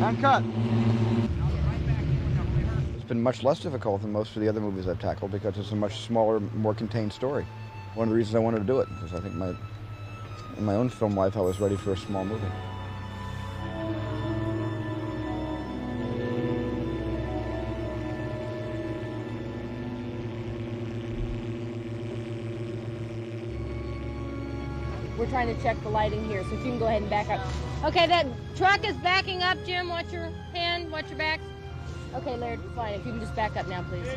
And cut. It's been much less difficult than most of the other movies I've tackled because it's a much smaller, more contained story. One of the reasons I wanted to do it, because I think in my own film life I was ready for a small movie. We're trying to check the lighting here, so if you can go ahead and back up. Okay, that truck is backing up, Jim. Watch your hand, watch your back. Okay, Laird, fine. If you can just back up now, please.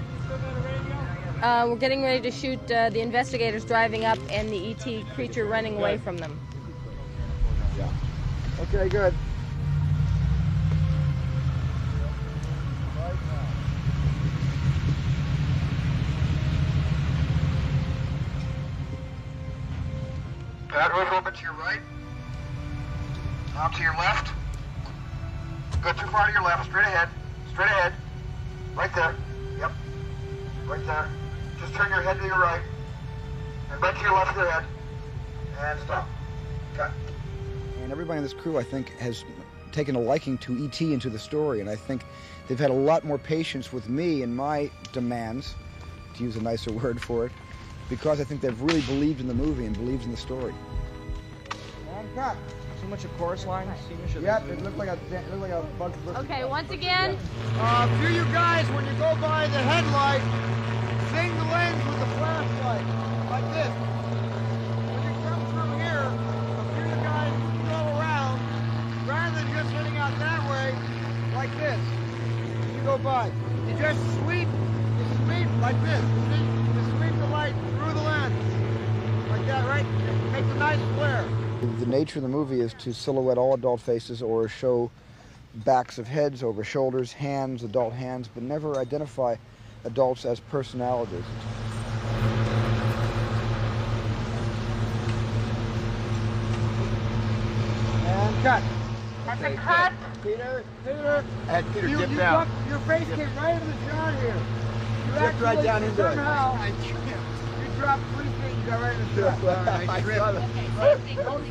We're getting ready to shoot the investigators driving up and the ET creature running away from them. Yeah. Okay, good. Pad roof open to your right. Now to your left. Go too far to your left. Straight ahead. Straight ahead. Right there. Yep. Right there. Just turn your head to your right. And right to your left of your head. And stop. Okay. And everybody in this crew, I think, has taken a liking to E.T. and to the story. And I think they've had a lot more patience with me and my demands, to use a nicer word for it, because I think they've really believed in the movie and believed in the story. And cut. So much of chorus line. Yep, it looked like a bug. Okay, once again. To you guys, when you go by the headlight, sing the lens with the flashlight, like this. When you come through here, a few of you guys go around, rather than just heading out that way, like this. You go by. You just sweep like this. You sweep the light through the lens, like that, right? Make a nice flare. The nature of the movie is to silhouette all adult faces or show backs of heads over shoulders, hands, adult hands, but never identify adults as personalities. And cut. That's a cut. Peter. And Peter, dip down. Your face came right into the shot here. You Dipped right down into it. somehow, you dropped 3 feet, you got right in the shot. I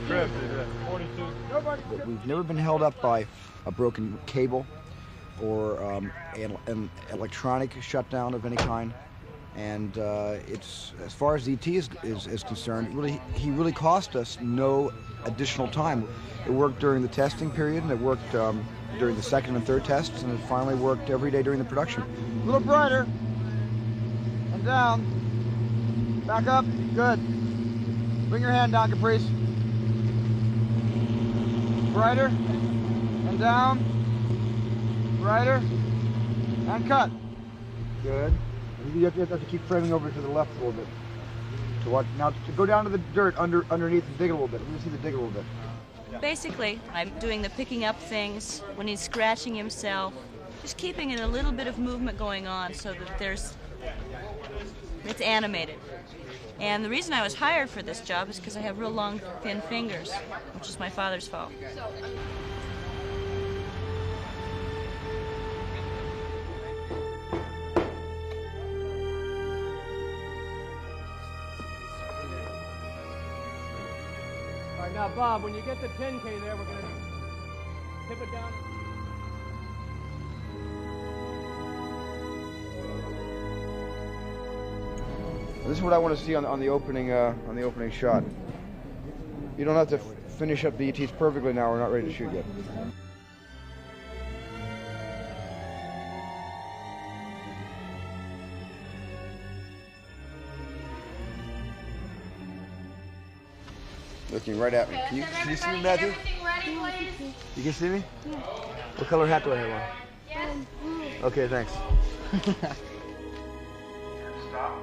tripped. We've never been held up by a broken cable or an electronic shutdown of any kind. And it's, as far as ET is concerned, he really cost us no additional time. It worked during the testing period, and it worked during the second and third tests, and it finally worked every day during the production. A little brighter. And down. Back up. Good. Bring your hand down, Caprice. Brighter. And down. Brighter. And cut. Good. You have to keep framing over to the left a little bit. To what? Now to go down to the dirt underneath and dig a little bit. Let me see the dig a little bit. Basically, I'm doing the picking up things when he's scratching himself, just keeping it a little bit of movement going on so that it's animated. And the reason I was hired for this job is because I have real long, thin fingers, which is my father's fault. All right, now, Bob, when you get the 10K there, we're going to tip it down. This is what I want to see on the opening shot. You don't have to finish up the ETs perfectly now. We're not ready to shoot yet. Looking right at me. Can you see me, Matthew? You can see me? Yeah. What color hat do I have on? Yes. Okay, thanks. Stop.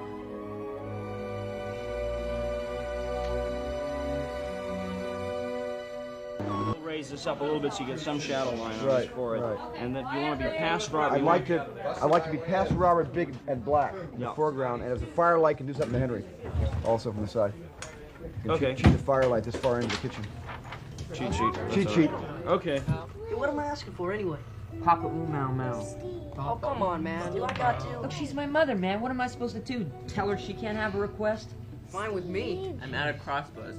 Raise this up a little bit so you get some shadow line on his forehead. Right. And then you want to be past Robert. I'd like to be past Robert, big and black in the foreground, and as a firelight can do something to Henry, also from the side. can Okay. cheat the firelight this far into the kitchen. Cheat sheet. Cheat sheet. Okay. Hey, what am I asking for anyway? Papa Ooh Mau Mau. Oh, come on, man. Do I got to? Look, she's my mother, man. What am I supposed to do? Tell her she can't have a request? Fine with me. I'm out of crossbows.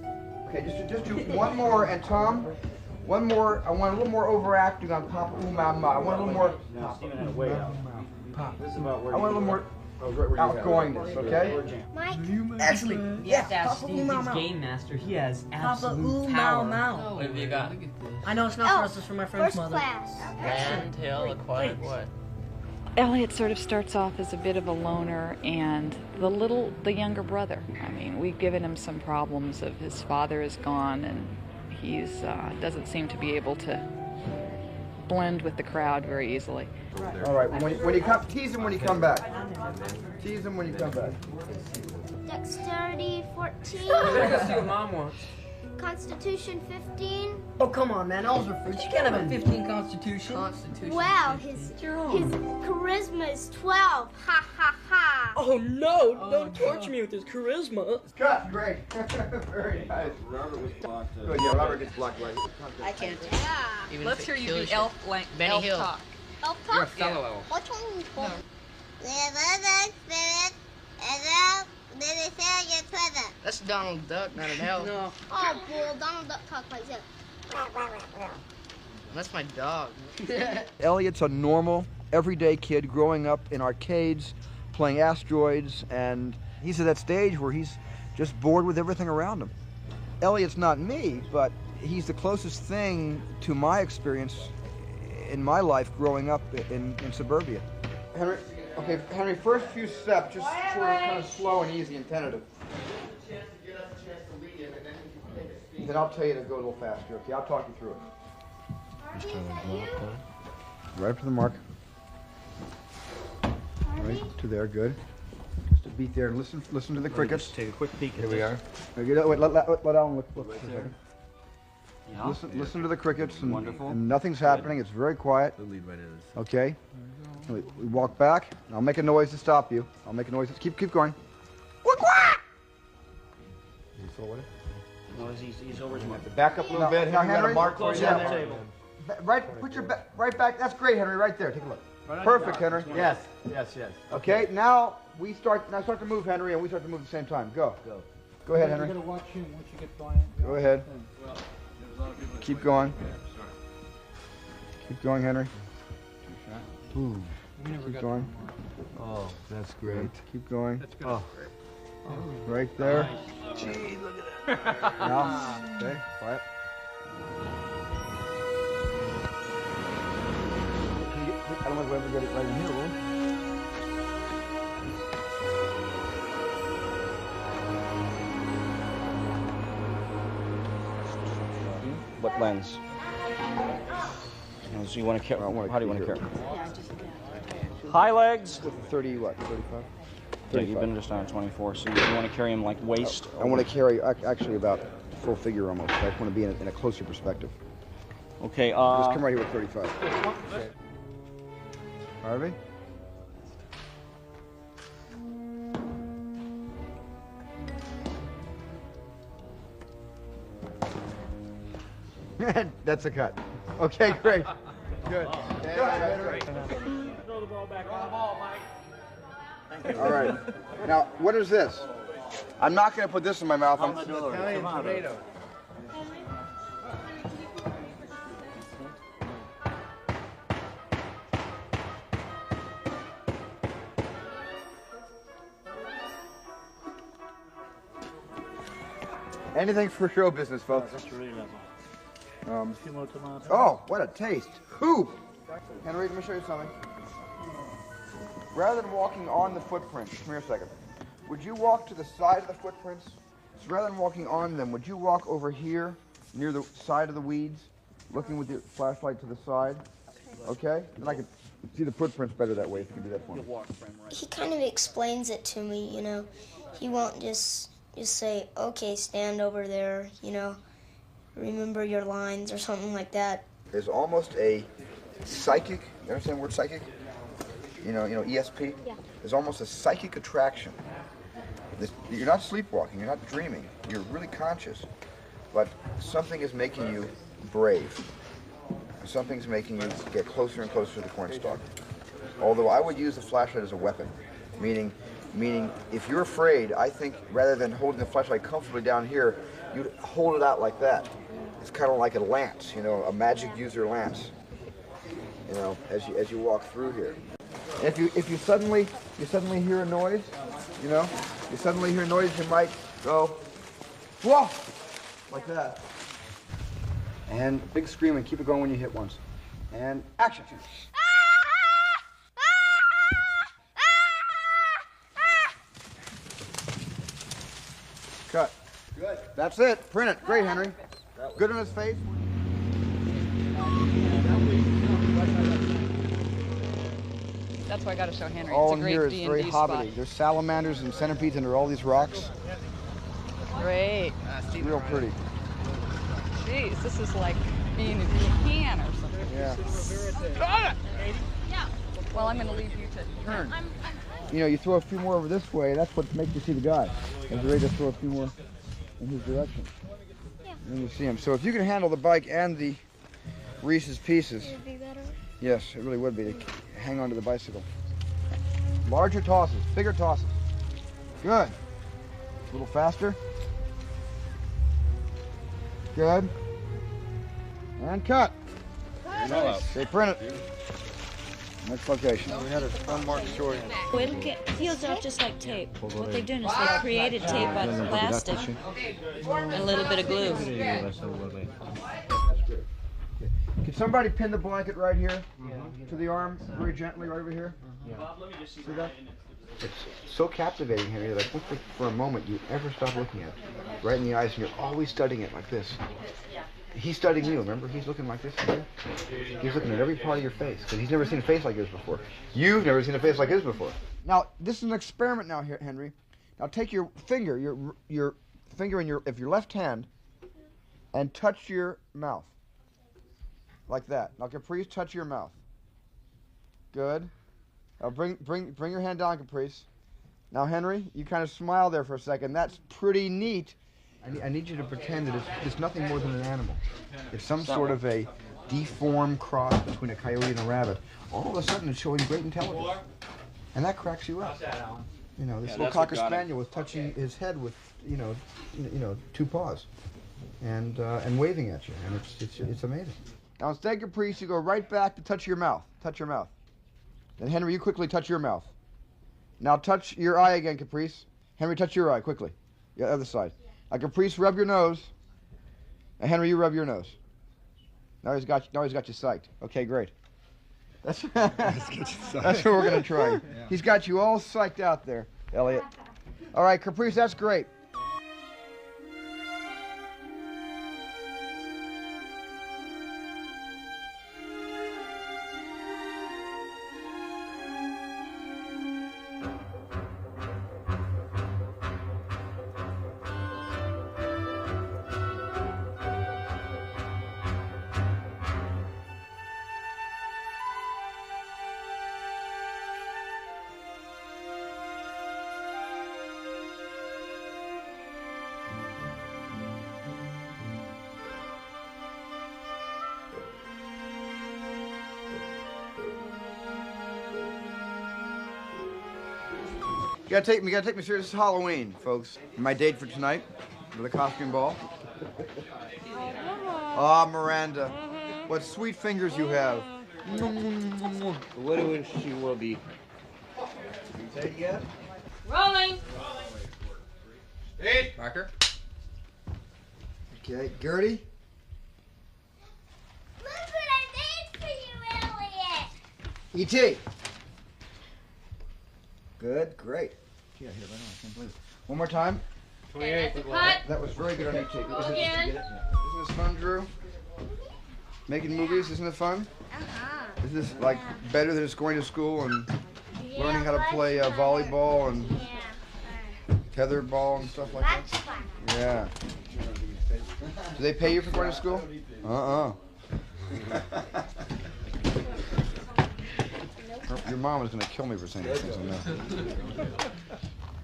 Okay, just do one more, and Tom, one more. I want a little more overacting on Papa Ooh Mau Mau. I want a little more. This is about where I want a little more outgoingness, okay? Mike, Actually, You have to ask Papa Steve, Ooh Mau he's Mau. game master. He has Papa absolute Ooh power. Mau Mau. What have you got? I know it's not for us, it's for my friend's first mother. class. Land, tail, aquatic, what? Elliot sort of starts off as a bit of a loner and the younger brother. I mean, we've given him some problems of his father is gone and he's doesn't seem to be able to blend with the crowd very easily. All right, when you come, tease him when you come back. Tease him when you come back. Dexterity 14. Let's see what Mom wants. Constitution 15. Oh, come on, man. Those are fruits. You can't have a 15 constitution. Wow, his charisma is 12. Ha ha ha. Oh, no. Don't torture me with his charisma. Cut, great. Very nice. Robert was blocked. Good, yeah, Robert gets blocked right. I can't. Yeah. Even Let's if hear it you do kills elf blank Benny elf Hill. talk. Elf You're a talk? fellow elf. What's wrong with you? That's Donald Duck, not an elf. No. Oh, well, Donald Duck talk like this. That's my dog. Elliot's a normal, everyday kid growing up in arcades, playing asteroids, and he's at that stage where he's just bored with everything around him. Elliot's not me, but he's the closest thing to my experience in my life growing up in suburbia. Henry, first few steps, just sort of kind of slow and easy and tentative. Then I'll tell you to go a little faster, okay? I'll talk you through it. Right up to the mark. Right to there, good. Just a beat there. Listen to the crickets. Take a quick peek. Here we are. Wait, let Alan look for a Right second. there. Yeah. Listen to the crickets, and, Wonderful. and nothing's happening. It's very quiet. The lead right is. Okay. We walk back. I'll make a noise to stop you. I'll make a noise. Keep going. No, he's over his mark. Back up a little bit. Now, Henry, got a mark for close you. on the table. Right, put your right back. That's great, Henry. Right there. Take a look. Right on Perfect, your mark. Henry. Yes. Okay. Now start to move, Henry, and we start to move at the same time. Go. Go ahead, Henry. watch him once you get by him. Go ahead. Keep going. Keep going, Henry. Ooh. Keep going. Oh, that's great. Keep going. Oh. Right there. Now, okay, quiet. I don't know if we'll ever get it right in here, will we? What lens? So you want to carry? How do you want to carry? High legs. With 30, what, 35? Yeah, you've been just on 24, so you want to carry him like waist? I want to carry actually about full figure almost. I just want to be in a closer perspective. Okay, Just come right here with 35. Okay. Harvey? That's a cut. Okay, great. Good. Go ahead, Henry. Throw the ball back. Throw the ball, Mike. All right. Now, what is this? I'm not going to put this in my mouth. Italian tomato. Anything for show business, folks. That's really level. Tomato. Oh, what a taste. Whew. Henry, let me show you something. Rather than walking on the footprints, come here a second. Would you walk to the side of the footprints? So rather than walking on them, would you walk over here near the side of the weeds, looking with your flashlight to the side? Okay? Then I can see the footprints better that way if you can do that for me. He kind of explains it to me, you know. He won't just say, okay, stand over there, you know, remember your lines or something like that. There's almost a psychic, you understand the word psychic? You know, ESP? Yeah. There's almost a psychic attraction You're not sleepwalking, you're not dreaming, you're really conscious. But something is making you brave. Something's making you get closer and closer to the cornstalk. Although I would use the flashlight as a weapon, meaning if you're afraid, I think rather than holding the flashlight comfortably down here, you'd hold it out like that. It's kind of like a lance, you know, a magic user lance, you know, as you walk through here. If you suddenly hear a noise, you know, you might go, whoa, like that. And big scream and keep it going when you hit once. And action. Cut. Good. That's it. Print it. Great, Henry. Good on his face. That's why I got to show Henry. All It's a in great here is D&D very spot. hobbity. There's salamanders and centipedes under all these rocks. Great. Real pretty. Jeez, this is like being in a can or something. Yeah. Well, I'm going to leave you to turn. You know, you throw a few more over this way, that's what makes you see the guy. As you're ready to throw a few more in his direction. And then you see him. So if you can handle the bike and the Reese's Pieces. It would be better. Yes, it really would be to hang on to the bicycle. Larger tosses, bigger tosses. Good. A little faster. Good. And cut. Nice. They print it. Next location. We had a unmarked short. It peels off just like tape. What they've done is they created tape out of plastic and a little bit of glue. Can somebody pin the blanket right here to the arm, very gently, right over here? See that? It's so captivating, Henry, that I don't think for a moment you ever stop looking at it. Right in the eyes, and you're always studying it like this. He's studying you, remember? He's looking like this here. He's looking at every part of your face, because he's never seen a face like yours before. You've never seen a face like his before. Now, this is an experiment now, here, Henry. Now take your finger, your finger in your left hand, and touch your mouth. Like that. Now, Caprice, touch your mouth. Good. Now, bring your hand down, Caprice. Now, Henry, you kind of smile there for a second. That's pretty neat. I need you to pretend that it's nothing more than an animal. It's some sort of a deformed cross between a coyote and a rabbit. All of a sudden, it's showing great intelligence. And that cracks you up. You know, this little Cocker Spaniel was touching his head with, you know, two paws. And waving at you. And it's amazing. Now, instead, Caprice, you go right back to touch your mouth. Touch your mouth. Then, Henry, you quickly touch your mouth. Now, touch your eye again, Caprice. Henry, touch your eye, quickly. The other side. Now, Caprice, rub your nose. And Henry, you rub your nose. Now he's got you psyched. Okay, great. That's what we're going to try. Yeah. He's got you all psyched out there, Elliot. All right, Caprice, that's great. You gotta take me serious. This is Halloween, folks. My date for tonight for the costume ball. Ah, Miranda, what sweet fingers you have. What do she will be? Say it yet? Rolling. Steve. Marker. Okay, Gertie. Look what I made for you, Elliot. E.T. Good, great. Gee, I hit it right on. I can't believe it. One more time. 28. That was very good on E.T. Again. Isn't this fun, Drew? Making movies, isn't it fun? Is this like better than just going to school and learning how to play volleyball and tetherball and stuff like that? That's fun. Yeah. Do they pay you for going to school? Your mom is going to kill me for saying these things. I know.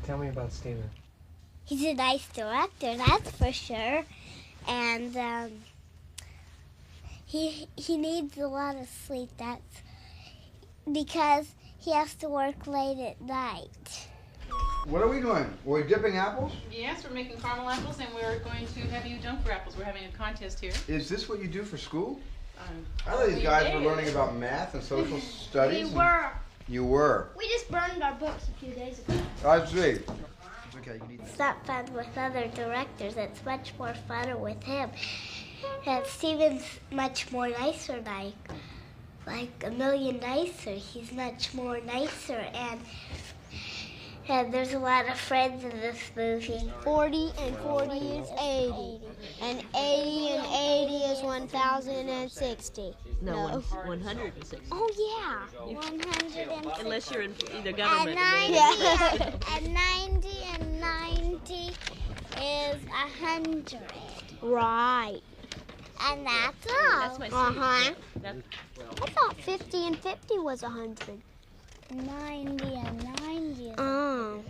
Tell me about Steven. He's a nice director, that's for sure. And he needs a lot of sleep. That's because he has to work late at night. What are we doing? Are we dipping apples? Yes, we're making caramel apples, and we're going to have you jump for apples. We're having a contest here. Is this what you do for school? I thought these guys were learning about math and social studies. We were. You were? We just burned our books a few days ago. I see. It's okay, you can eat It's not fun with other directors. It's much more fun with him. And Steven's much more nicer, like a million nicer. He's much more nicer, and there's a lot of friends in this movie. 40 and 40 is 80. And 80 and 80 is 1,060. No, 160. Oh, yeah. 160. Unless you're in either And government. 90, and 90 and 90 is 100. Right. And that's all. That's my Uh-huh. That's, I thought 50 and 50 was 100. 90 and 90 is Oh.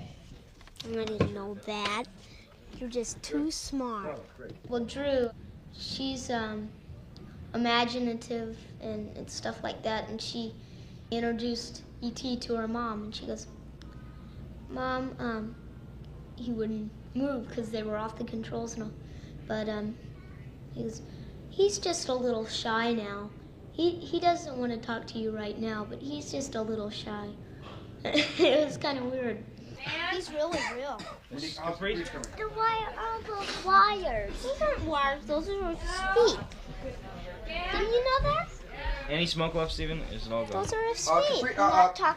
I didn't know that. You're just too smart. Well, Drew, she's imaginative and stuff like that, and she introduced E.T. to her mom, and she goes, Mom, he wouldn't move because they were off the controls and all, but he goes, he's just a little shy now. He doesn't want to talk to you right now, but he's just a little shy. It was kind of weird. He's really real. The wire are those wires. Those aren't wires, those are his feet. Didn't you know that? Any smoke left, Steven? Is it all gone? Those are his feet.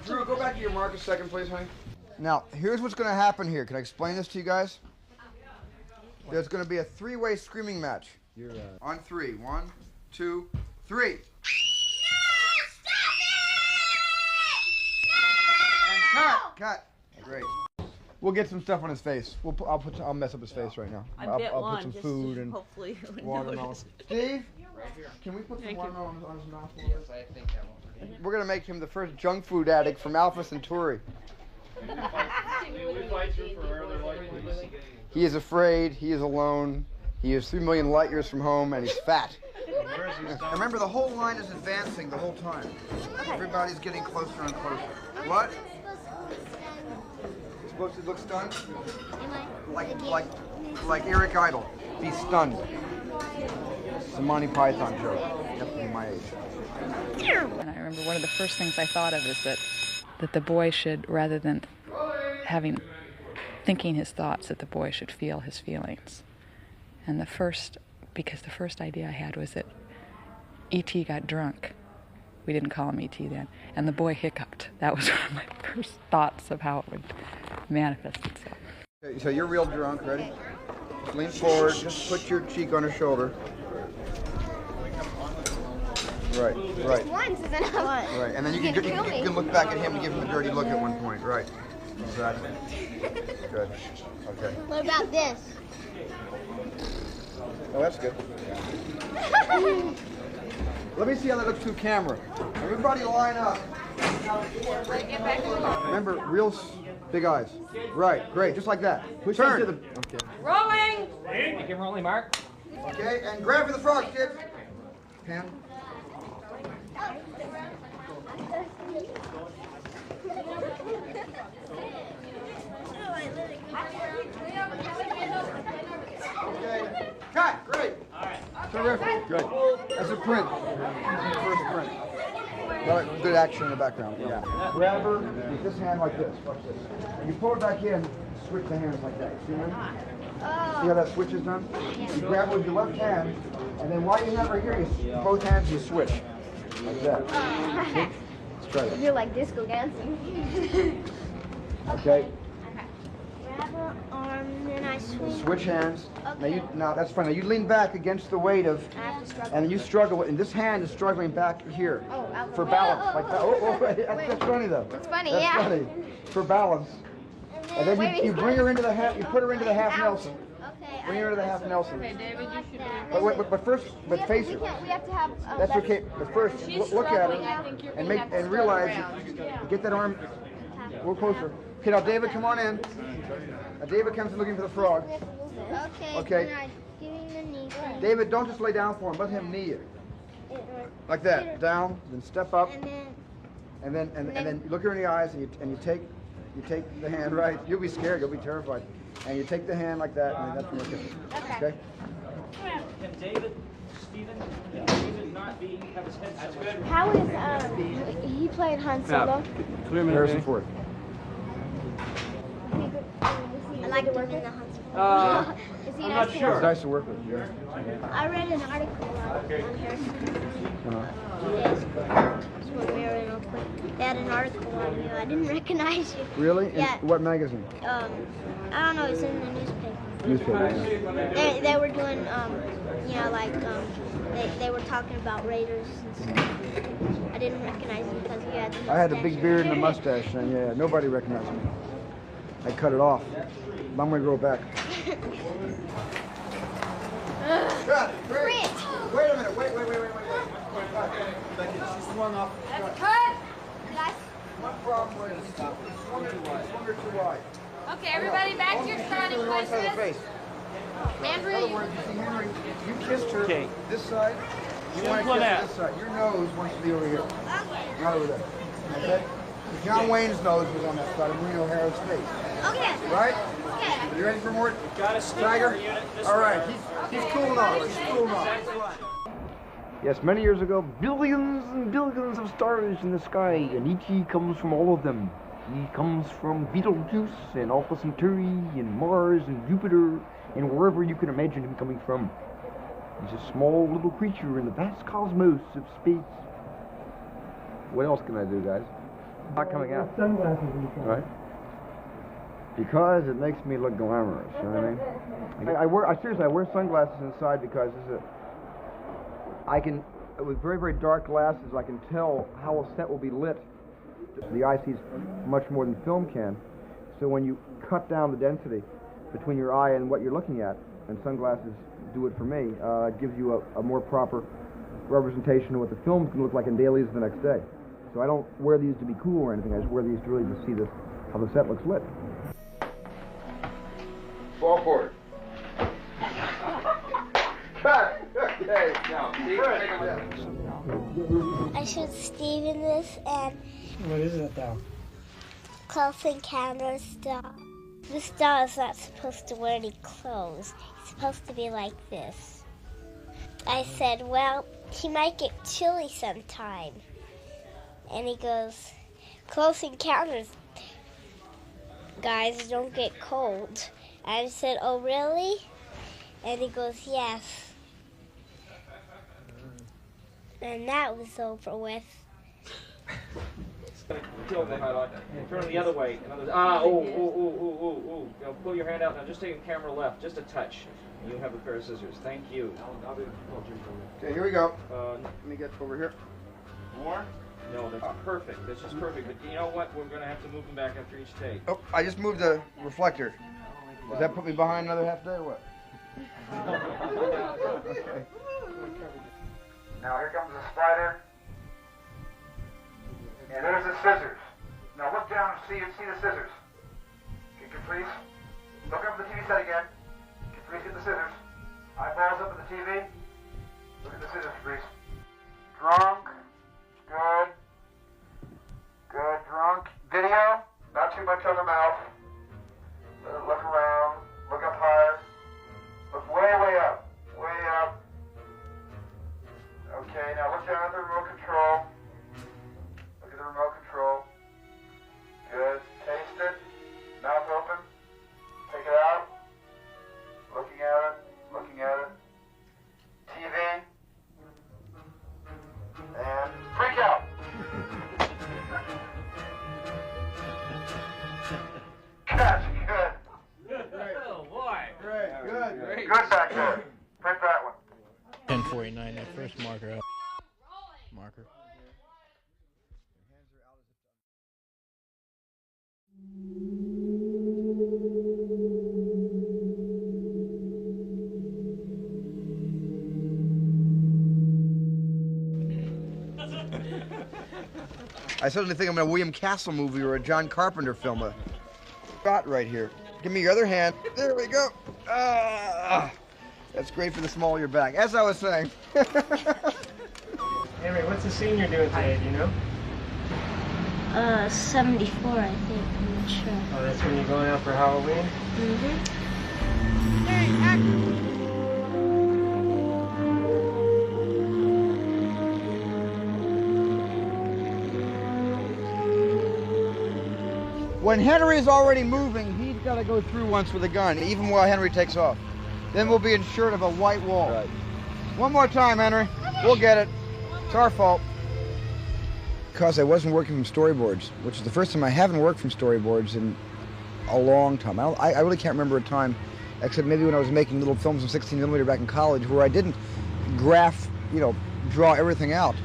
Drew, go back to your mark a second, please, honey. Now, here's what's going to happen here. Can I explain this to you guys? There's going to be a three-way screaming match. On three. 1, 2, 3. And cut. Great. We'll get some stuff on his face. I'll mess up his face right now. I bet I'll one, put some just food and hopefully watermelon. Steve, can we put some watermelon on his mouth? Yes, I think I will. We're gonna make him the first junk food addict from Alpha Centauri. He is afraid. He is alone. He is 3 million light years from home, and he's fat. And remember, the whole line is advancing the whole time. Everybody's getting closer and closer. What? Supposed to look stunned? Like Eric Idle. Be stunned. It's a Monty Python joke. You have to be my age. And I remember one of the first things I thought of is that the boy should, rather than thinking his thoughts, that the boy should feel his feelings. And because the first idea I had was that E.T. got drunk. We didn't call him E.T. then. And the boy hiccuped. That was one of my first thoughts of how it would manifest itself. Okay, so you're real drunk, ready? Just lean forward, just put your cheek on his shoulder. Right. Once is enough. Right, and then you can look back at him and give him a dirty look at one point. Right. Exactly. Good. Okay. What about this? Oh, that's good. Let me see how that looks through camera. Everybody line up. Remember, real big eyes. Right, great, just like that. Turn. Okay. Rolling! Make him rolling, Mark. Okay, and grab for the frog, kids. Pen. Okay. Cut, great. Terrific, good. That's a print. First print. Well, good action in the background. Yeah. Grab her with this hand like this. Watch this. And you pull her back in, switch the hands like that. See that? See how that switch is done? You grab her with your left hand, and then while you have her here, both hands you switch. Like that. See? Let's try that. You're like disco dancing. Okay. Grab her arm, and then I swing. Switch hands. Okay. Now that's fine. Now you lean back against the weight of, and then you struggle, and this hand is struggling back here for balance, like that. Oh, that's funny though. That's funny, that's yeah. funny. For balance. And then you bring her into the half. You put her into the half Nelson. Okay. Bring her into the half Nelson. Okay, David, you should But first, face her. We have to have. That's okay. But first, look at her and realize. Get that arm. A little closer. Okay, now David, come on in. Now David comes in looking for the frog. Okay. David, don't just lay down for him. Let him knee you. Like that. Down, then step up. And then you look her in the eyes and you take the hand, right? You'll be scared, you'll be terrified. And you take the hand like that, and that's when we're kissing. Okay? Can David, Stephen, can David not have his head so much? How is he playing Han Solo? Harrison Ford. I like him in the Han Solo. I'm not sure. He's nice to work with. Yeah. I read an article on Harrison. When we were in Oakland, they had an article on you. I didn't recognize you. Really? Yeah. In what magazine? I don't know. It's in the newspaper. Newspaper. They were doing, they were talking about Raiders and stuff. I didn't recognize you because you had the mustache. I had a big beard and a mustache, and yeah, nobody recognized me. I cut it off. I'm going to grow it back. Cut! Wait a minute. Wait. Thank you. She's swung off. Cut! One problem is swung her too wide. Okay, everybody back to your starting places. Andrew, In other words, you see, Henry, you kissed her this side. You want to kiss her this side. Your nose wants to be over here, not over there. Okay? John Wayne's nose was on that side of Marine O'Hara's face. Okay. Right? Okay. You ready for more? Got a Tiger? All right. He's cooling off. He's cooling off. Yes, many years ago, billions and billions of stars in the sky, and E.T. comes from all of them. He comes from Betelgeuse and Alpha Centauri and Mars and Jupiter and wherever you can imagine him coming from. He's a small little creature in the vast cosmos of space. What else can I do, guys? Not coming out. Sunglasses. Right? Because it makes me look glamorous, you know what I mean? Seriously, I wear sunglasses inside because with very, very dark glasses, I can tell how a set will be lit. The eye sees much more than film can. So when you cut down the density between your eye and what you're looking at, and sunglasses do it for me, it gives you a more proper representation of what the film's going to look like in dailies the next day. So I don't wear these to be cool or anything. I just wear these to really just see how the set looks lit. Fall forward. Cut! Okay. Now, I showed Steven this and What is it though? Close Encounters doll. This doll is not supposed to wear any clothes. It's supposed to be like this. I said, well, he might get chilly sometime. And he goes, Close Encounters guys don't get cold. I said, oh really? And he goes, yes. And that was over with. Kill the highlight. Turn it the other way. Now pull your hand out. Now just take a camera left, just a touch. You have a pair of scissors. Thank you. Okay, here we go. Let me get over here. More? No, that's perfect. That's just perfect. But you know what? We're going to have to move them back after each take. Oh, I just moved the reflector. Does that put me behind another half day or what? Okay. Now here comes the spider. And there's the scissors. Now look down and see the scissors. Can you please look up at the TV set again? Can you please get the scissors? Eyeballs up at the TV. Look at the scissors, please. Drunk. Good. Good. Drunk. Video. Not too much on the mouth. Look around. Look up higher. Look way, way up. Way up. Okay, now look down at the remote control. Look at the remote control. Good. Taste it. Mouth open. Take it out. Looking at it. Looking at it. TV. And freak out. Catch. Good. Oh boy. Great. Good. Great. Good back there. Print that one. 1049, that first marker up. Marker. I suddenly think I'm in a William Castle movie or a John Carpenter film. A shot right here. Give me your other hand. There we go. Ah, that's great for the small of your back. As I was saying. Henry, what's the scene you're doing today, do you know? 74, I think. I'm not sure. Oh, that's when you're going out for Halloween? Mm-hmm. When Henry's already moving, he's got to go through once with a gun, even while Henry takes off. Then we'll be insured of a white wall. Right. One more time, Henry. We'll get it. It's our fault. Because I wasn't working from storyboards, which is the first time I haven't worked from storyboards in a long time. I really can't remember a time, except maybe when I was making little films in 16mm back in college, where I didn't draw everything out.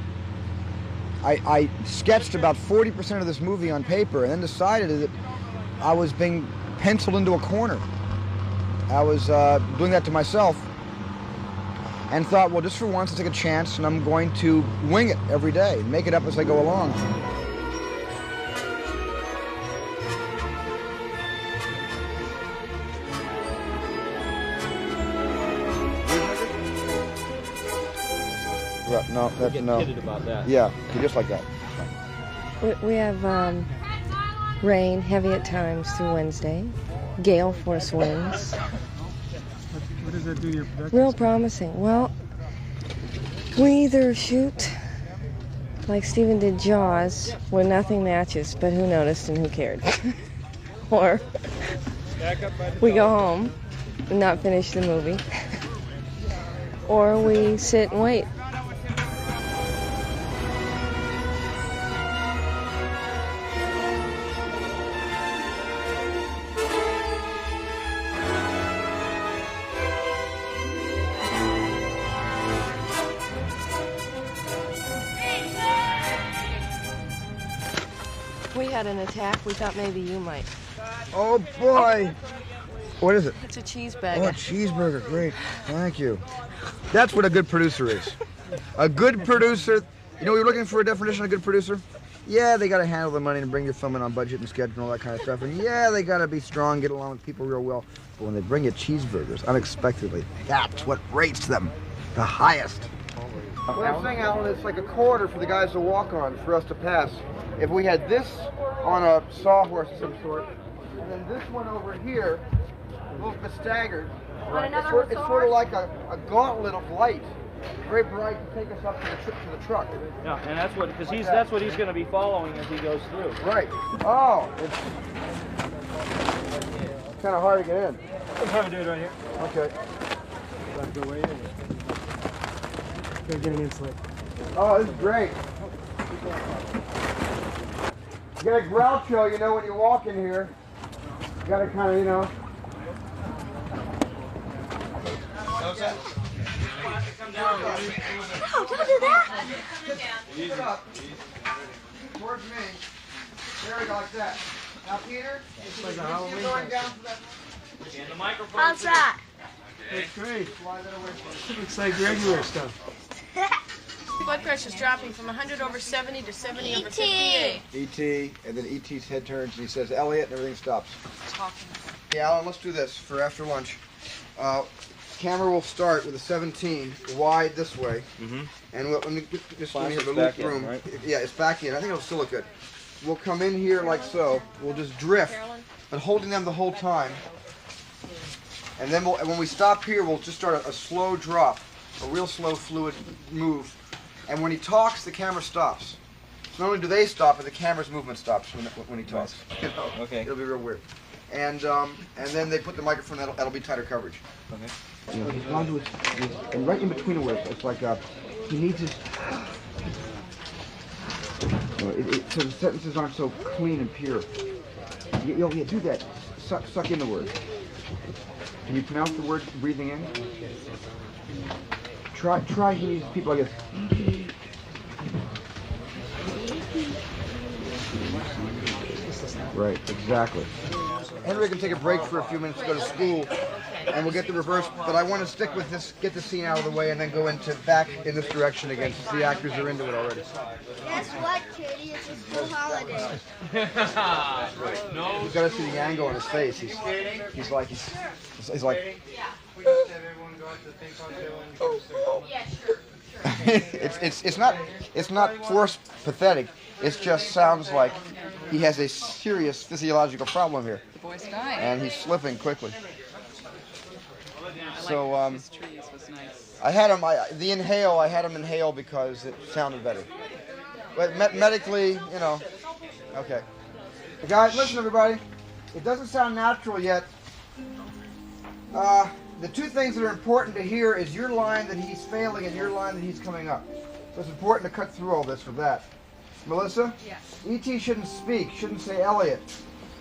I sketched about 40% of this movie on paper and then decided that I was being penciled into a corner. I was doing that to myself and thought, well, just for once, I'll take a chance and I'm going to wing it every day and make it up as I go along. Right, no, that's no. About that. Yeah, just like that. We have rain, heavy at times through Wednesday, gale force winds. What does that do to your production? Real promising. Well, we either shoot like Steven did Jaws, where nothing matches, but who noticed and who cared, or we go home and not finish the movie, or we sit and wait. We had an attack. We thought maybe you might. Oh boy! What is it? It's a cheeseburger. Oh, a cheeseburger. Great. Thank you. That's what a good producer is. A good producer. You know, you're looking for a definition of a good producer? Yeah, they got to handle the money and bring your film in on budget and schedule and all that kind of stuff. And yeah, they got to be strong, get along with people real well. But when they bring you cheeseburgers unexpectedly, that's what rates them the highest. What I'm saying, Alan, it's like a corridor for the guys to walk on, for us to pass. If we had this on a sawhorse of some sort, and then this one over here, a little bit staggered, it's sort of like a gauntlet of light, very bright, to take us up to the truck. Yeah, and that's what, because that's what he's going to be following as he goes through. Right. Oh, it's kind of hard to get in. Let's have a dude right here. Okay. Let's go way in. Go get him in slick. Oh, this is great. You get a Groucho, you know, when you walk in here. You gotta kind of, you know. No, don't do that. Easy. Towards me. There we go, like that. Now, Peter, is you going down for that? And the microphone. How's that? That's great. Looks like regular stuff. Blood pressure's dropping from 100/70 to 70/58. E.T., and then E.T.'s head turns and he says, Elliot, and everything stops. Yeah, Alan, let's do this for after lunch. Camera will start with a 17 wide this way, and we'll just when we have a loop room. Right? Yeah, it's back in. I think it'll still look good. We'll come in here like so. We'll just drift, but holding them the whole time. And then when we stop here, we'll just start a slow drop, a real slow fluid move. And when he talks, the camera stops. So not only do they stop, but the camera's movement stops when he talks. You know? Okay. It'll be real weird. And then they put the microphone. That'll be tighter coverage. Okay. You know, he's gone to his and right in between the words. It's like he needs his. So the sentences aren't so clean and pure. Yeah, do that. Suck in the word. Can you pronounce the word breathing in? Try these people, I guess. Right, exactly. Henry can take a break for a few minutes to go to school, and we'll get the reverse. But I want to stick with this, get the scene out of the way, and then go into back in this direction again, since the actors are into it already. Guess what, Kitty? It's a school holiday. You got to see the angle on his face. He's like. It's not forced pathetic. It just sounds like he has a serious physiological problem here. The boy's dying. And he's slipping quickly. So his trees was nice. I had him. I had him inhale because it sounded better. But medically, you know. Okay. Hey guys, listen, everybody. It doesn't sound natural yet. The two things that are important to hear is your line that he's failing and your line that he's coming up. So it's important to cut through all this for that. Melissa? Yes. E.T. shouldn't speak, shouldn't say Elliot,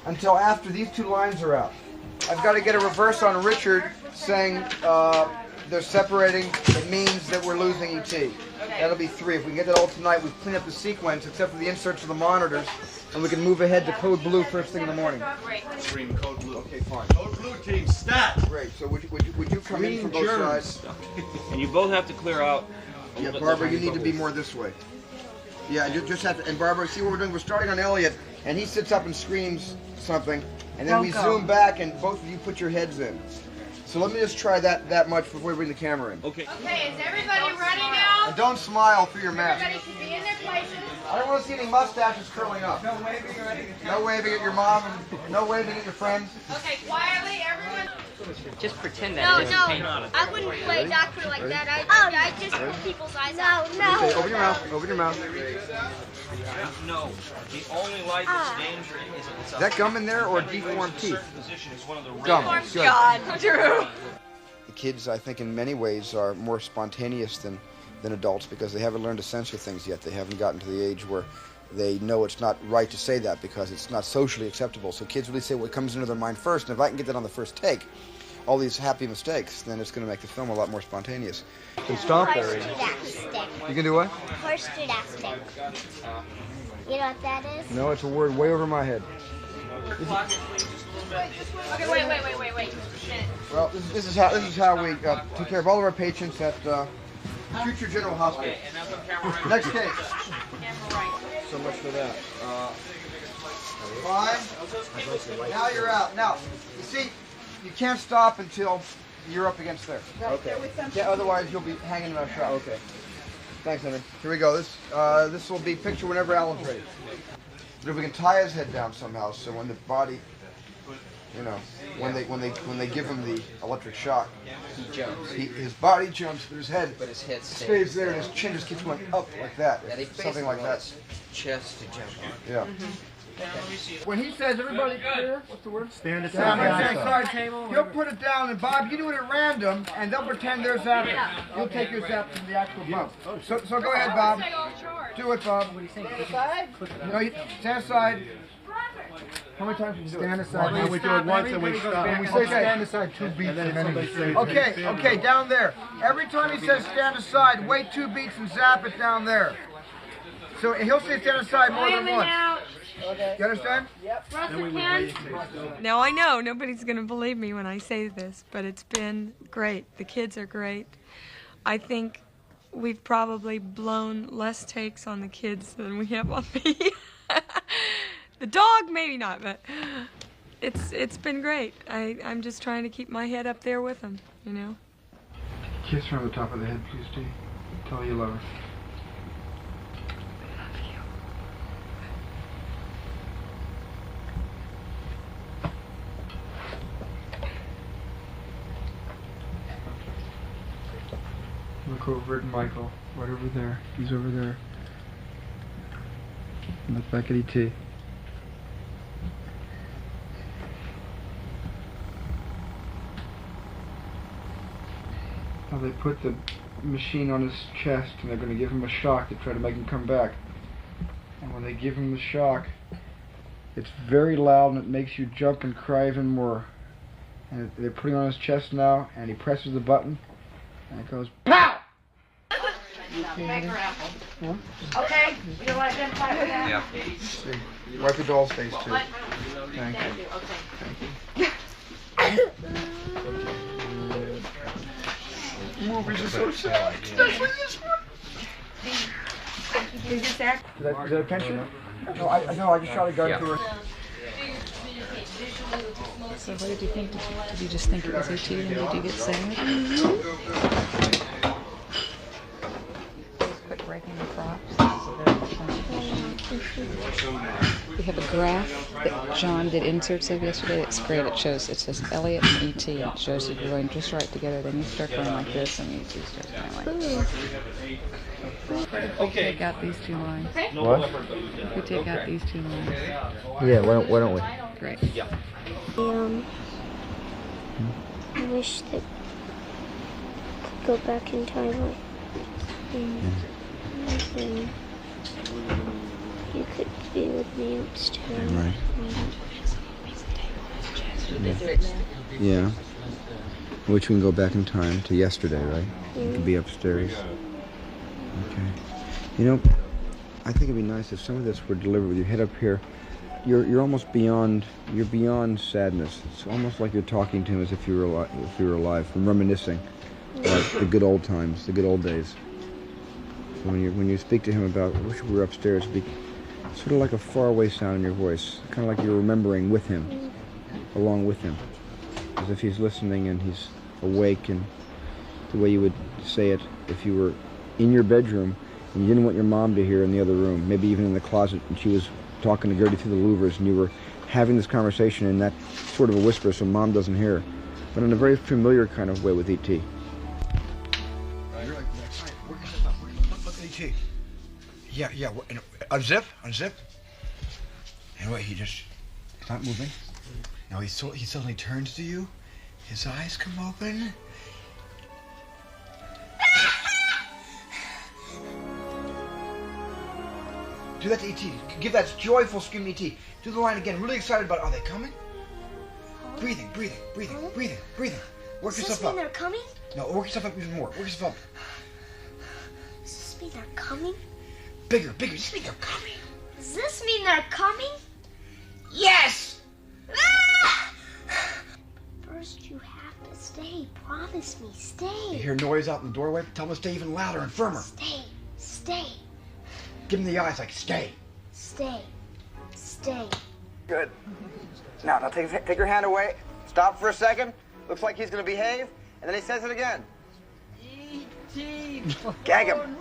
until after these two lines are out. I've got to get a reverse on Richard saying they're separating. It means that we're losing E.T. That'll be 3. If we can get that all tonight, we've cleaned up the sequence except for the inserts of the monitors, and we can move ahead to code blue first thing in the morning. Green code blue. Okay, fine. Code blue team, stat. Great. So would you come in from both sides? And you both have to clear out. Yeah, Barbara, you need to be more this way. Yeah, you just have to. And Barbara, see what we're doing? We're starting on Elliot, and he sits up and screams something, and then we zoom back, and both of you put your heads in. So let me just try that much before we bring the camera in. Okay. Okay, is everybody ready now? And don't smile through your mask. Everybody should be in their places. I don't want to see any mustaches curling up. No waving or anything. No waving at your mom, and no waving at your friends. Okay, quietly, everyone. Just pretend No, that it no, isn't paint on it. I wouldn't play doctor like that. I just pull people's eyes out. Okay, open your mouth. Open your mouth. No, the only light that's dangerous is Is that gum in there or deformed teeth? Gum. Good. God, Drew. The kids, I think, in many ways are more spontaneous than adults because they haven't learned to censor things yet. They haven't gotten to the age where they know it's not right to say that because it's not socially acceptable. So kids really say what comes into their mind first, and if I can get that on the first take, all these happy mistakes, then it's going to make the film a lot more spontaneous. You can stomp there. You can do what? Horse gymnastics. You know what that is? No, it's a word way over my head. Okay, wait. Well, this is how we take care of all of our patients at Future General Hospital. Next case. So much for that. Fine. Now you're out. Now, you see, you can't stop until you're up against there. Okay. Yeah, otherwise you'll be hanging in our shop. Okay. Thanks, Henry. Here we go. This will be picture whenever Alan's ready. But if we can tie his head down somehow, so when the body, you know, when they give him the electric shock, He jumps. His body jumps, but his head stays there, and his chin just keeps going up like that. Yeah, they Something like that. Chest to jump on. Yeah. When he says everybody clear, what's the word? Stand aside. He'll put it down, and Bob, you do it at random, and they'll pretend they're zapping. You'll take your zap from the actual bump. So go ahead, Bob. Do it, Bob. Stand aside? No, stand aside. How many times can you do it? Stand aside. Now we do it once and we stop. When we say stand aside, 2 beats, and then okay, down there. Every time he says stand aside, wait 2 beats and zap it down there. So he'll say stand aside more than once. You understand? Yep. Now I know nobody's going to believe me when I say this, but it's been great. The kids are great. I think we've probably blown less takes on the kids than we have on me. The dog, maybe not, but it's been great. I'm just trying to keep my head up there with them, you know. Kiss her on the top of the head, please, Dee. Tell her you love her. Look over at Michael, right over there. He's over there. And look back at E.T. Now they put the machine on his chest and they're going to give him a shock to try to make him come back. And when they give him the shock, it's very loud and it makes you jump and cry even more. And they're putting it on his chest now, and he presses the button, and it goes POW! Make her apple. Huh? Okay, you want them to fight with that? Yeah. See, wipe the doll's face too. Thank you. Okay. Thank you. movies are so sad. Especially this one. Is that a pension? No, I know. I just shot a gun to her. So what did you think? Did you just think it was ET and did you get sad? Just quit breaking the props. We have a graph that John did inserts of yesterday. It's great. It shows, it says Elliot and ET. It shows you going just right together. Then you start going like this and ET starts going like this. We take out these two lines. What? We take out these two lines. Yeah, why don't we? Great. I wish that I could go back in time. And you could be with me upstairs. Right. Yeah. Which we can go back in time to yesterday, right? You could be upstairs. Okay. You know, I think it'd be nice if some of this were delivered with your head up here. You're almost beyond. You're beyond sadness. It's almost like you're talking to him as if you were alive, and reminiscing, like the good old times, the good old days. So when you speak to him about, I wish we were upstairs, it'd be sort of like a faraway sound in your voice, kind of like you're remembering with him, along with him, as if he's listening and he's awake, and the way you would say it if you were in your bedroom and you didn't want your mom to hear in the other room, maybe even in the closet, and she was talking to Gertie through the louvers, and you were having this conversation in that sort of a whisper so mom doesn't hear, but in a very familiar kind of way with E.T. You're like, look at ET. Yeah. Unzip. And wait, he's not moving. Now he suddenly turns to you. His eyes come open. Do that to E.T. Give that joyful scream to E.T. Do the line again. Really excited about it. Are they coming? Breathing. Work Does yourself this mean up. they're coming? No, work yourself up even more. Work yourself up. Does this mean they're coming? Bigger. Does this mean they're coming? Does this mean they're coming? Yes! First you have to stay. Promise me, stay. You hear noise out in the doorway? Tell them to stay even louder and firmer. Stay. Give them the eyes like, stay. Stay. Good. Now take your hand away. Stop for a second. Looks like he's going to behave. And then he says it again. E.T. Gag him.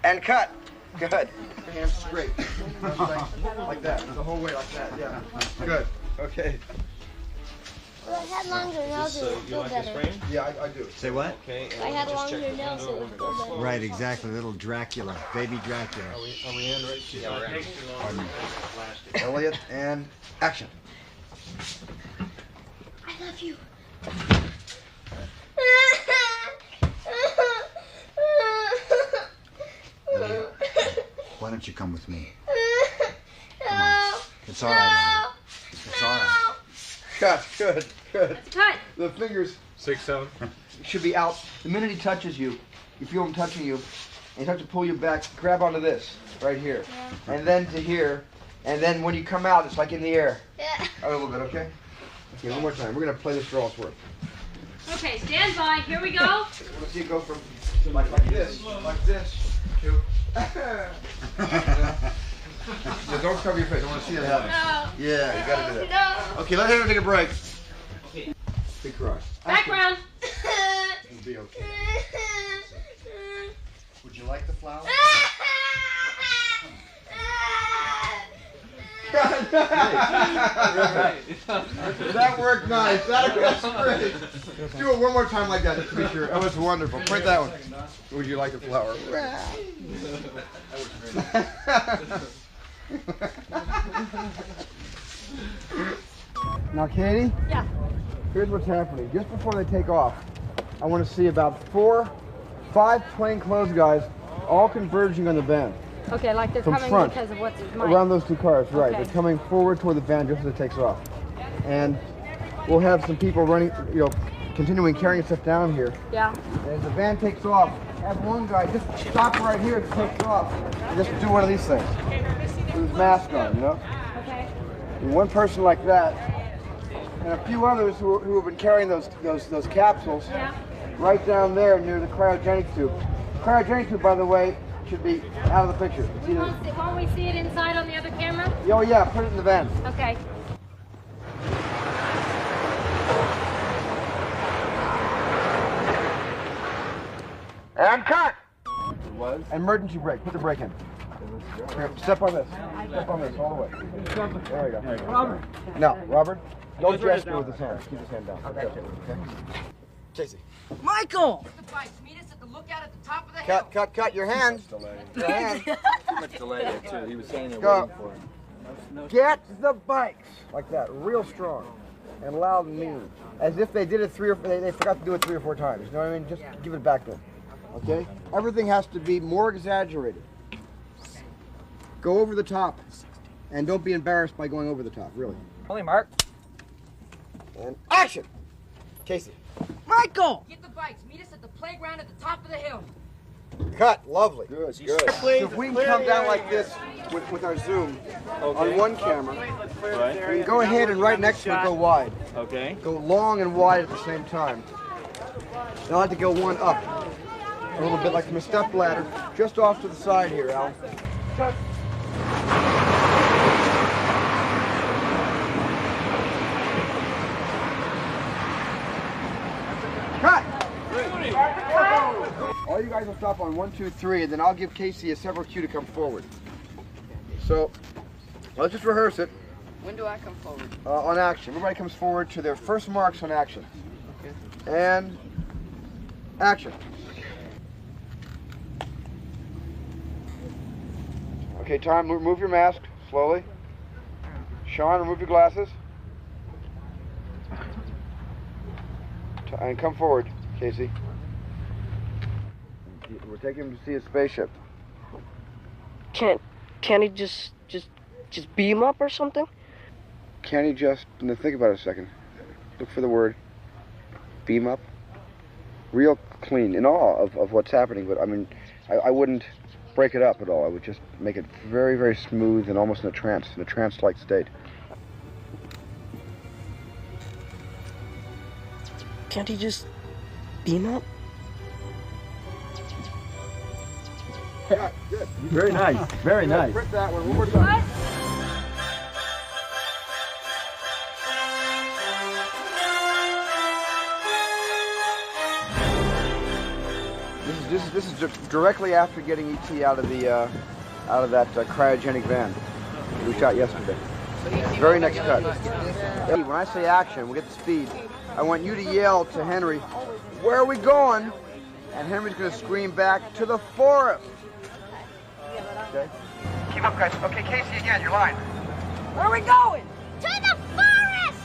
And cut. Good. Hands straight. Like that. The whole way like that. Yeah. Good. Okay. Well, I had longer nails, it would feel better. Yeah, I do. Say what? If I had longer nails, it would feel better. Right, exactly. Little Dracula. Baby Dracula. Are we in right? Yeah, we're in. Elliot, and action. I love you. Why don't you come with me? Come on. It's all right, Elliot. It's all right. Cut. Good. Cut. The fingers 6, 7 should be out. The minute he touches you, you feel him touching you, and you have to pull you back, grab onto this, right here. Yeah. And then to here, and then when you come out, it's like in the air. Yeah. A little bit, okay? Okay, one more time. We're going to play this for all it's worth. Okay, stand by. Here we go. I want to see it go from like this to... Yeah, don't cover your face. I want to see that happen. No. Yeah, you got to do that. No. Okay, let him take a break. Big cry. Background. It'll be okay. Would you like the flower? That worked nice. That's great. Do it one more time like that, just to be sure. That was wonderful. Print that one. Would you like the flower? Now, Katie? Yeah. Here's what's happening. Just before they take off, I want to see about 5 plainclothes guys all converging on the van. Okay, like they're From coming front, because of what's around those 2 cars, right. Okay. They're coming forward toward the van just as it takes off. And we'll have some people running, continuing carrying stuff down here. Yeah. And as the van takes off, have one guy just stop right here as it takes off and just do one of these things. With his mask on, Okay. And one person like that, and a few others who have been carrying those capsules. Yeah. right down there near the cryogenic tube. Cryogenic tube, by the way, should be out of the picture. It's either, Won't we see it inside on the other camera? oh yeah, put it in the van. Okay. And cut! Emergency brake. Put the brake in. Here, step on this. Step on this all the way. There we go. Robert. No, Robert. Don't gesture with his hand. Keep his hand down. Okay. Casey. Michael! Get the bikes. Meet us at the lookout at the top of the Cut, cut, cut. Your hand. Your hand. Too much delay there, too. He was saying they're Go. waiting for him. Get the bikes. Like that. Real strong. And loud and mean. As if they did it they forgot to do it 3 or 4 times. You know what I mean? Just give it back to them. Okay? Everything has to be more exaggerated. Go over the top. And don't be embarrassed by going over the top, really. Holy Mark. And action! Casey. Michael! Get the bikes. Meet us at the playground at the top of the hill. Cut. Lovely. Good, So if we can come down like this with our zoom on one camera, we can go ahead and right next to it go wide. Okay. Go long and wide at the same time. Now I have to go one up. A little bit like from a step ladder, just off to the side here, Al. Cut. All you guys will stop on 1, 2, 3, and then I'll give Casey a several cue to come forward. So, let's just rehearse it. When do I come forward? On action. Everybody comes forward to their first marks on action. Okay. And action. Okay, time. Remove your mask slowly. Sean, remove your glasses. And come forward, Casey. We're taking him to see a spaceship. Can't he just beam up or something? Can't he just, now think about it a second. Look for the word beam up. Real clean, in awe of what's happening, but I mean, I wouldn't break it up at all. I would just make it very, very smooth and almost in a trance-like state. Can't he just beam up? Yeah, good. Very nice. Very nice. Print that one more time. This is directly after getting ET out of that cryogenic van we shot yesterday. Very next cut. When I say action, we get the speed. I want you to yell to Henry, "Where are we going?" And Henry's going to scream back, "To the forest." Okay. Keep up, guys. Okay, Casey, again, your line. Where are we going? To the forest!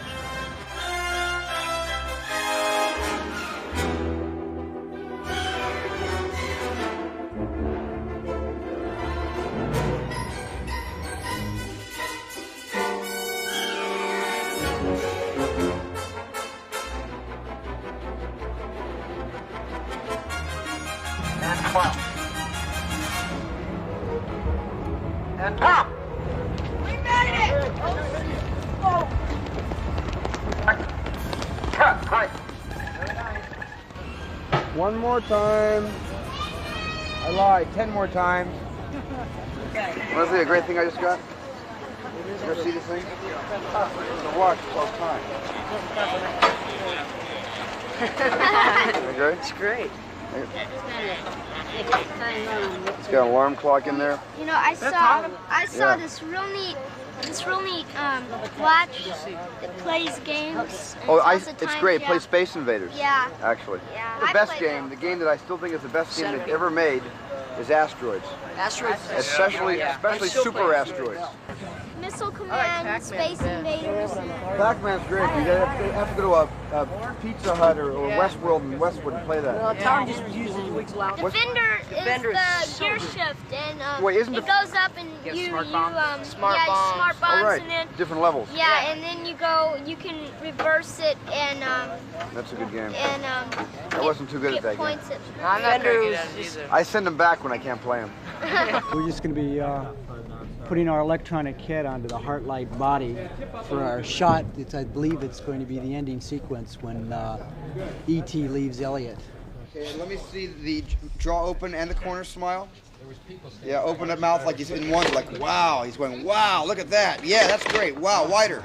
And come on. And pop! We made it! Oh. Cut, great. One more time. I lied. 10 more times. Want to see a great thing I just got? You ever see this thing? It's a watch called time. Okay? It's great. It's got an alarm clock in there. You know, I saw Yeah. this real neat watch that plays games. And Oh, tells the it's time, great. yeah. Play Space Invaders. Yeah. Actually. Yeah, The I best played game, the game that I still think is the best game they've ever made, is Asteroids. Asteroids. Especially super asteroids. Missile Command, Space Invaders. Pac-Man's great. You have to go to a Pizza Hut or Westworld in Westwood to play that. Tom just uses weeks loud. Defender is Defender the is gear shift, and Wait, isn't it goes up and Get you smart bombs. smart bombs, All right, and then different levels. yeah, and then you can reverse it and That's a good game. and I wasn't too good at get that game. points at. I'm not very good at it either. I send them back when I can't play them. We're just going to be putting our electronic kit onto the Heartlight body for our shot. I believe it's going to be the ending sequence when E.T. leaves Elliot. Okay, let me see the jaw open and the corner smile. Yeah, open that mouth like he's in wonder, like wow. He's going, wow, look at that. Yeah, that's great. Wow, wider.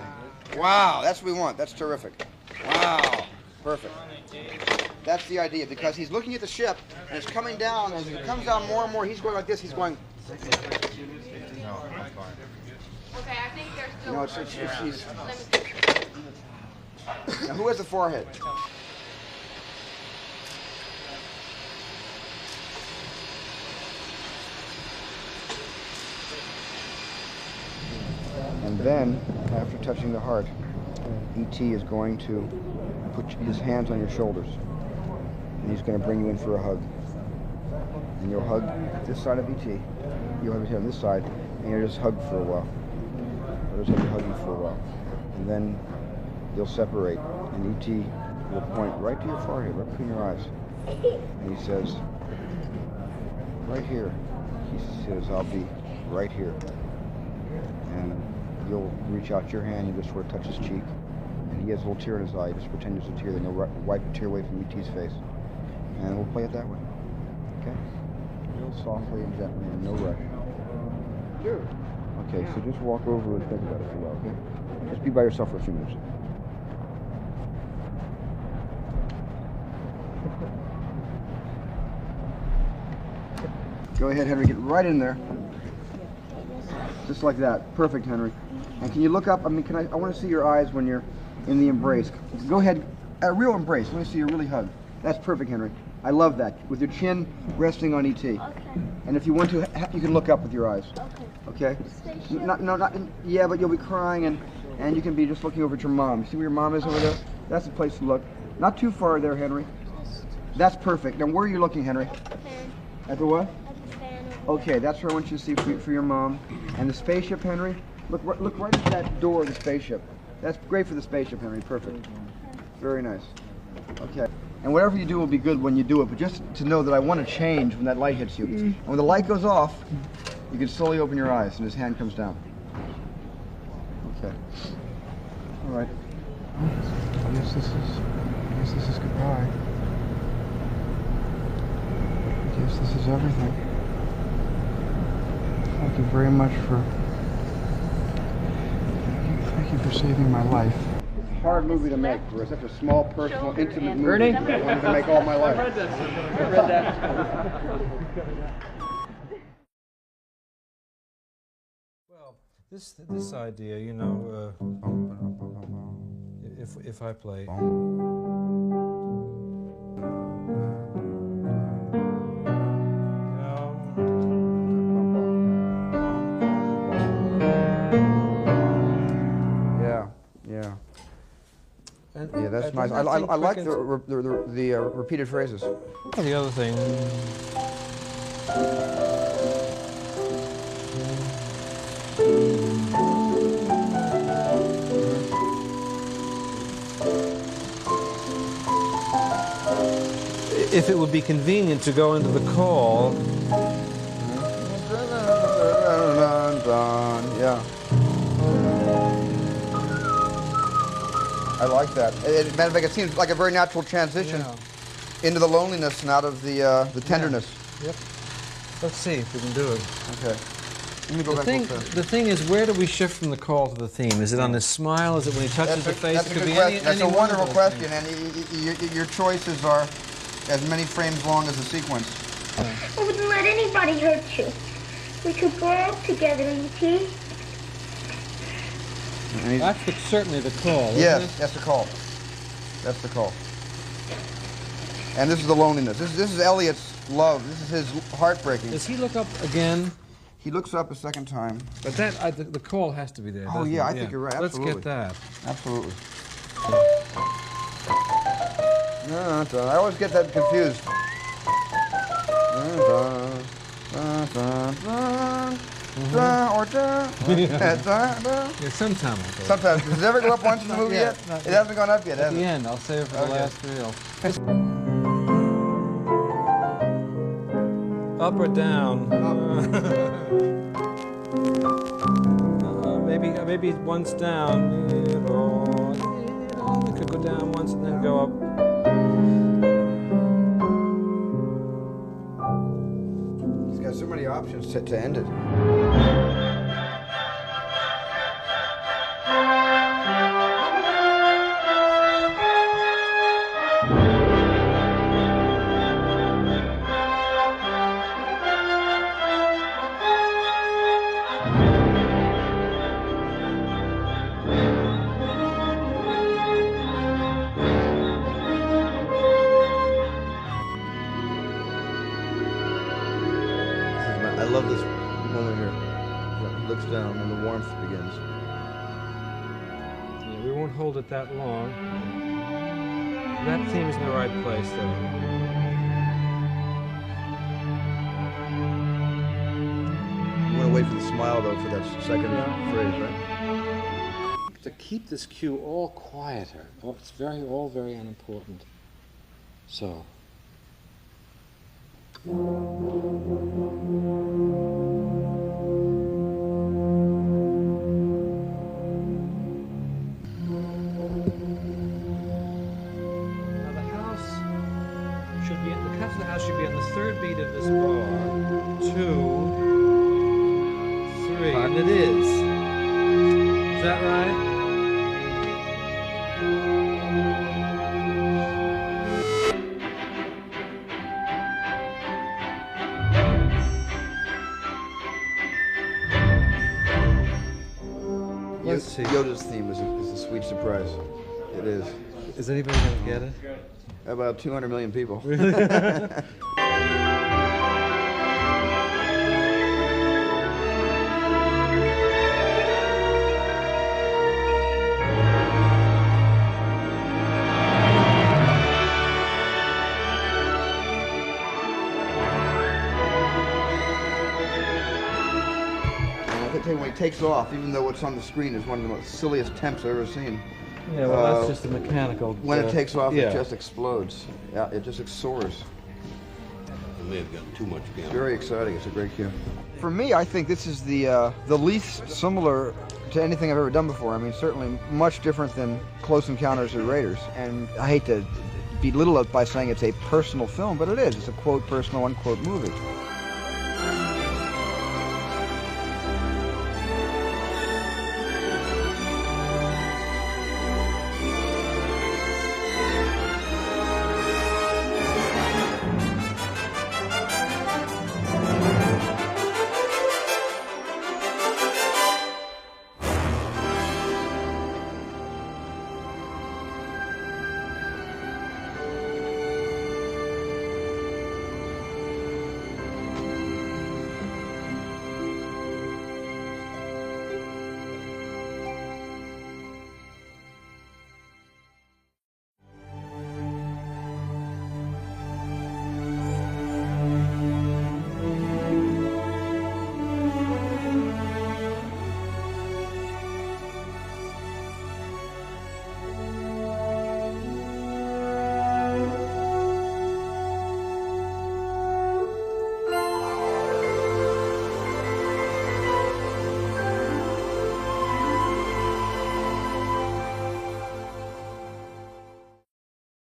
Wow, that's what we want. That's terrific. Wow, perfect. That's the idea, because he's looking at the ship and it's coming down. As it comes down more and more, he's going like this. He's going. Okay, I think they're still. No, he's. Now, who has the forehead? And then, after touching the heart, E.T. is going to put his hands on your shoulders. And he's going to bring you in for a hug. And you'll hug this side of E.T. You'll hug his head on this side, and you'll just hug for a while. You'll just have to hug you for a while. And then you'll separate, and E.T. will point right to your forehead, right between your eyes. And he says, right here. He says, I'll be right here. And you'll reach out your hand, you just sort of touch his cheek. And he has a little tear in his eye. Just pretend there's a tear, then you'll wipe the tear away from E.T.'s face. And we'll play it that way. Okay? Real softly and gently, and no rush. Sure. Okay, so just walk over and think about it for a while, okay? Just be by yourself for a few minutes. Go ahead, Henry, get right in there. Just like that. Perfect, Henry. And can you look up? I mean, I want to see your eyes when you're in the embrace. Go ahead, a real embrace. Let me see you really hug. That's perfect, Henry. I love that. With your chin resting on E.T. Okay. And if you want to, you can look up with your eyes. Okay. Okay? Yeah, but you'll be crying, and you can be just looking over at your mom. See where your mom is over there? That's the place to look. Not too far there, Henry. That's perfect. Now, where are you looking, Henry? Fan. At the what? At the fan. Okay, that's where I want you to see for your mom. And the spaceship, Henry? Look right at that door of the spaceship. That's great for the spaceship, Henry. Perfect. Very nice. Okay. And whatever you do will be good when you do it, but just to know that I want to change when that light hits you. And when the light goes off, you can slowly open your eyes and his hand comes down. Okay. All right. I guess this is goodbye. I guess this is everything. Thank you very much thank you for saving my life. Hard movie to make for such a small, personal, intimate movie. I wanted to make all my life. I read that. Well, this idea, you know, if I play. Yeah. Yeah, that's nice. I like the repeated phrases. The other thing. If it would be convenient to go into the call. Yeah. I like that. It seems like a very natural transition into the loneliness and out of the tenderness. Yeah. Yep. Let's see if we can do it. Okay. Let me go back the thing is, where do we shift from the call to the theme? Is it on his smile? Is it when he touches the face? That's a good question. That's a wonderful question, and your choices are as many frames long as the sequence. I wouldn't let anybody hurt you. We could grow up together, E.T. That's certainly the call, yes, isn't it? that's the call. That's the call. And this is the loneliness. This is Elliot's love. This is his heartbreaking. Does he look up again? He looks up a second time. But that the call has to be there. Oh yeah, I think you're right. Absolutely. Let's get that. Absolutely. No, I always get that confused. Yeah, sometime. Sometimes. Does it ever go up once in the movie yet? It hasn't gone up yet, has it? At the end, I'll save it for the last reel. Up or down? Maybe once down. We could go down once and then go up. three options to end it. I love this moment here. He looks down and the warmth begins. Yeah, we won't hold it that long. That theme's in the right place, though. You want to wait for the smile, though, for that second phrase, right? To keep this cue all quieter. Oh, it's all very unimportant. So. The cut of the house should be on the third beat of this bar. 2, 3, and it is. Is that right? Let's see. Yoda's theme is a sweet surprise. It is. Is anybody going to get it? About 200 million people. When he takes off, even though what's on the screen is one of the most silliest temps I've ever seen. Yeah, well, that's just a mechanical. When it takes off, it just explodes. Yeah, it just soars. It may have gotten too much gamma. It's very exciting. It's a great cue. For me, I think this is the least similar to anything I've ever done before. I mean, certainly much different than Close Encounters of the Raiders. And I hate to belittle it by saying it's a personal film, but it is. It's a quote personal, unquote movie.